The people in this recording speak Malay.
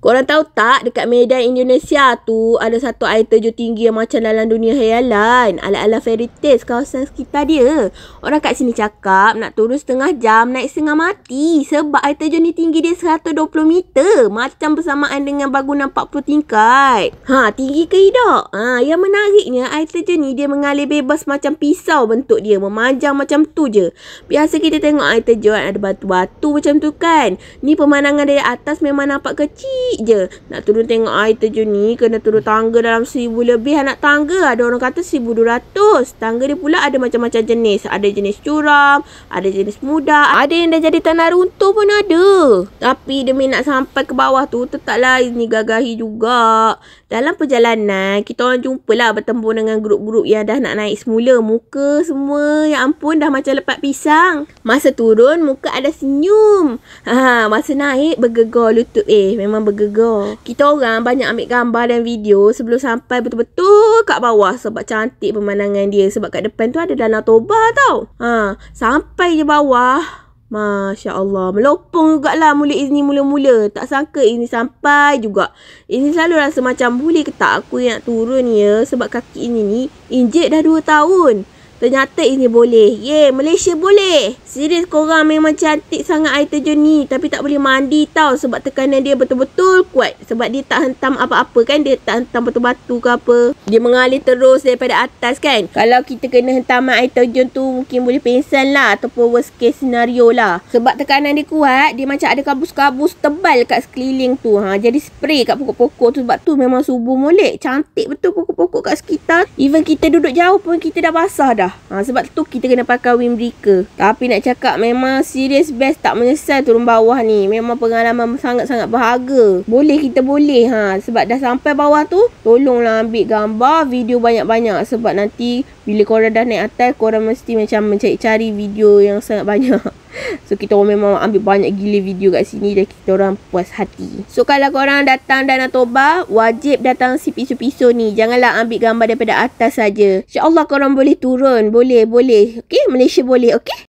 Korang tahu tak, dekat Medan Indonesia tu ada satu air terjun tinggi yang macam dalam dunia khayalan. Ala-ala fairy tales kawasan sekitar dia. Orang kat sini cakap nak turun setengah jam, naik setengah mati. Sebab air terjun ni tinggi dia 120 meter. Macam bersamaan dengan bangunan 40 tingkat. Tinggi ke tidak? Yang menariknya air terjun ni dia mengalir bebas macam pisau bentuk dia. Memanjang macam tu je. Biasa kita tengok air terjun ada batu-batu macam tu kan. Ni pemandangan dari atas memang nampak kecil je. Nak turun tengok air terjun ni kena turun tangga dalam 1000 lebih anak tangga. Ada orang kata 1200. Tangga dia pula ada macam-macam jenis. Ada jenis curam, ada jenis mudah, ada yang dah jadi tanah runtuh pun ada. Tapi demi nak sampai ke bawah tu tetaplah ini gagahi juga. Dalam perjalanan kita orang jumpalah bertemu dengan grup-grup yang dah nak naik semula. Muka semua ya ampun dah macam lepat pisang. Masa turun muka ada senyum. Masa naik bergegar lutut. Memang bergegar. Kita orang banyak ambil gambar dan video sebelum sampai betul-betul kat bawah sebab cantik pemandangan dia. Sebab kat depan tu ada Danau Toba tau. Sampai je bawah, Masya Allah, melopong jugalah mulut Izni mula-mula. Tak sangka Izni sampai juga. Izni selalu rasa macam boleh ke tak aku yang nak turun ya. Sebab kaki Izni ni injek dah 2 tahun. Ternyata ini boleh. Malaysia boleh. Serius korang memang cantik sangat air terjun ni. Tapi tak boleh mandi tau. Sebab tekanan dia betul-betul kuat. Sebab dia tak hentam apa-apa kan. Dia tak hentam batu-batu ke apa. Dia mengalir terus daripada atas kan. Kalau kita kena hentaman air terjun tu mungkin boleh pingsan lah. Ataupun worst case scenario lah. Sebab tekanan dia kuat. Dia macam ada kabus-kabus tebal kat sekeliling tu. Jadi spray kat pokok-pokok tu. Sebab tu memang subuh molek. Cantik betul pokok-pokok kat sekitar. Even kita duduk jauh pun kita dah basah dah. Sebab tu kita kena pakai windbreaker. Tapi nak cakap memang serious best, tak menyesal turun bawah ni. Memang pengalaman sangat-sangat berharga. Boleh kita boleh. Sebab dah sampai bawah tu, tolonglah ambil gambar, video banyak-banyak. Sebab nanti bila korang dah naik atas, korang mesti macam mencari-cari video yang sangat banyak. So kita orang memang ambil banyak gila video kat sini dan kita orang puas hati. So kalau korang datang Danau Toba, wajib datang si piso-piso ni. Janganlah ambil gambar daripada atas saja. InsyaAllah korang boleh turun. Boleh. Okey, Malaysia boleh. Okey.